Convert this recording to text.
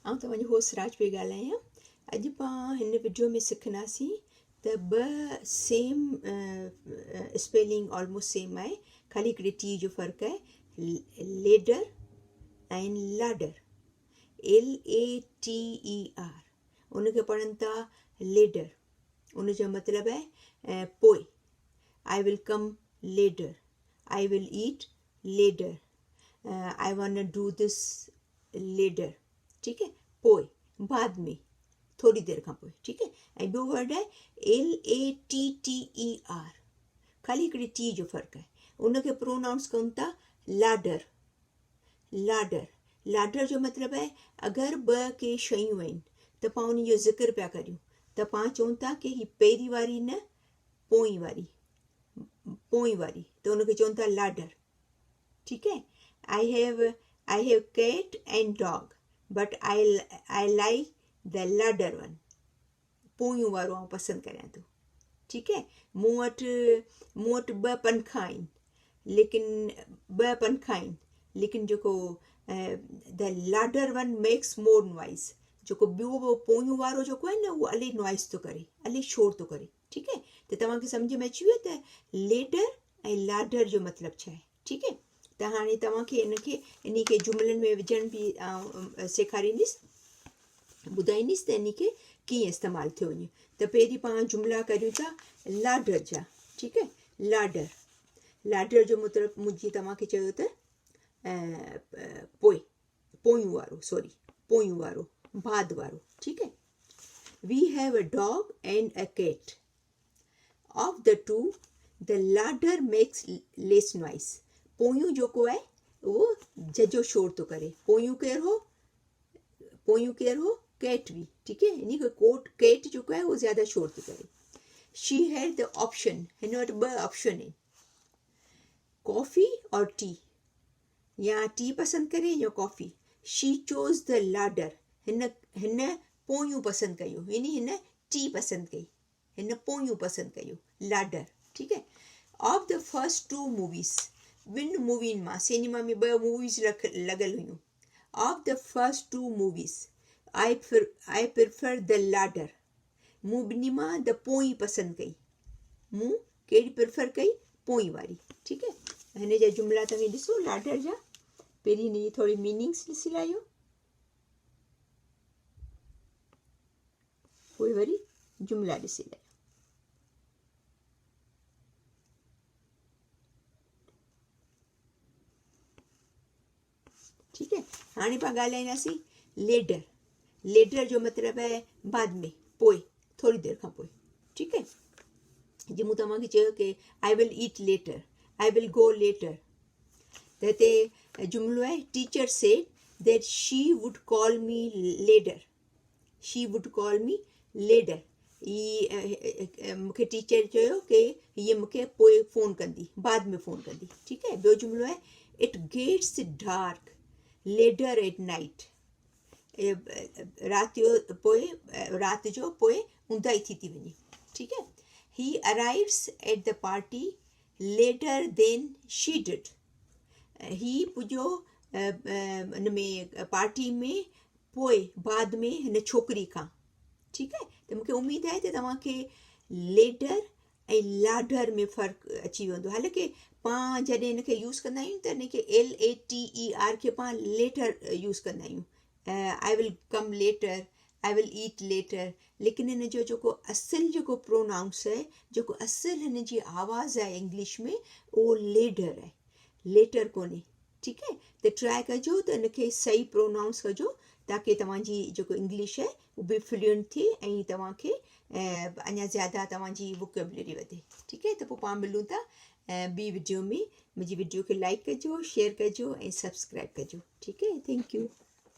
आउं तव्हांजी होस्ट राज पई ॻाल्हायां। अॼु पाण हिन वीडियो में सिखंदासीं त ॿ सेम स्पेलिंग ऑलमोस्ट सेम आहे, ख़ाली हिकिड़े टी जो फ़र्क़ु आहे। लेडर ऐं लाडर, LATER, उनखे पढ़नि था लेडर। उनजो मतिलबु आहे पोइ। I will come later, I will eat later, I want to do this later. ठीक है, पोइ, बाद में, थोड़ी देर खां पोइ। ठीक है, ऐं ॿियो वर्ड आहे LATTER, ख़ाली हिकिड़ी टी जो फ़र्क़ु आहे। उनखे प्रोनाउंस कयूं था लाडर। लाडर, लाडर जो मतिलबु आहे अगरि ॿ के शयूं आहिनि त पाण उन जो ज़िक्र पिया करियूं त पाण चऊं था की ही पहिरीं वारी न पोइ वारी, पोइ वारी, त उनखे चवनि था लाडर। ठीक है, I have cat and dog but I like the latter one. पोयूं वारो आउं पसंदि करियां थो। ठीकु आहे, मूं वटि ॿ पंखा आहिनि, लेकिन जेको the latter one makes more noise, जेको ॿियो पोयूं वारो जेको आहे न उहो इलाही नॉइज़ थो करे, इलाही शोर थो करे। ठीकु आहे, त तव्हांखे सम्झ में अची वियो त लेडर ऐं लाडर जो मतिलबु छा आहे। ठीकु आहे, त हाणे तव्हांखे इन खे जुमलनि में विझण बि सेखारींदसि, ॿुधाईंदसि त इनखे कीअं इस्तेमालु थियो वञे। त पहिरीं पाण जुमला करियूं था लाडर जा। ठीकु आहे, लाडर, लाडर जो मतिलबु मुंहिंजी तव्हांखे चयो त पोइ, पोयूं वारो, सॉरी, पोयूं वारो, बाद वारो। ठीकु आहे, we have a dog and a cat, of the two the latter makes less noise. पोयूं जेको आहे उहो झझो शोर थो करे। पोयूं केरु हो, कैट बि। ठीकु आहे, इन खां कैट जेको आहे उहो ज़्यादा शोर थो करे। शी हैड द ऑप्शन, हिन वटि ॿ ऑप्शन आहिनि, कॉफ़ी और टी, या टी पसंदि करे या कॉफ़ी। शी चोज़ द लाडर, हिन पोयूं पसंदि कयूं, हिन टी पसंदि कई, हिन पोयूं पसंदि कयूं, लाडर। ठीकु आहे, of the first two movies, ॿिनि मूवियुनि मां, सिनेमा में ॿ मूवीज़ लॻल हुयूं। Of the first two movies I prefer the latter, मूं ॿिन्ही मां द पोई पसंदि कई। मूं कहिड़ी प्रिफर कई, पोई वारी। ठीकु आहे, हिन जा जुमला तव्हां ॾिसो लाडर जा। पहिरीं हिन जी थोरी मीनिंग्स ॾिसी लाहियो, पोइ वरी जुमला ॾिसी लाहियो। ठीकु आहे, हाणे पाण ॻाल्हाईंदासीं लेडर। लेडर जो मतिलबु आहे बाद में, पोइ, थोरी देरि खां पोइ। ठीकु आहे, जीअं मूं तव्हांखे चयो की आई will eat letter, I will go letter, त हिते जुमिलो आहे teacher said that she would call mid ladder. She would call mid ladder, मूंखे टीचर चयो की हीअ मूंखे पोइ फ़ोन कंदी, बाद में फ़ोन कंदी। ठीकु आहे, ॿियो जुमिलो आहे it gets dark later at night, राति जो पोइ ऊंदाही थी वञे। ठीकु आहे, he arrives at the party later than she did, ही पुॼो हिन में पार्टी में पोइ, बाद में हिन छोकिरी खां। ठीकु आहे, त मूंखे उमेदु आहे त तव्हांखे लेडर ऐं लाडर में फ़र्क़ु अची वेंदो। हालांकि पाण जॾहिं हिनखे यूज़ कंदा आहियूं त हिनखे LATER खे पाण लेटर यूज़ कंदा आहियूं, आई will come later, I will eat letter, लेकिन हिन जो जेको असुलु जेको प्रोनाउंस आहे, जेको असुलु हिन जी आवाज़ आहे इंग्लिश में, उहो लेडर आहे, लेटर कोन्हे। ठीकु आहे, त ट्राए कजो त हिनखे सही प्रोनाउंस कजो, ताकी तव्हांजी जेको इंग्लिश आहे उहो बि फ्लुएंट थिए ऐं तव्हांखे अञा ज़्यादा तव्हांजी वोकेबुलरी वधे। ठीकु आहे, त पोइ पाण मिलूं था ॿी वीडियो में। मुंहिंजी वीडियो खे लाइक कजो, शेयर कजो ऐं सब्सक्राइब कजो। ठीकु आहे, थैंक यू।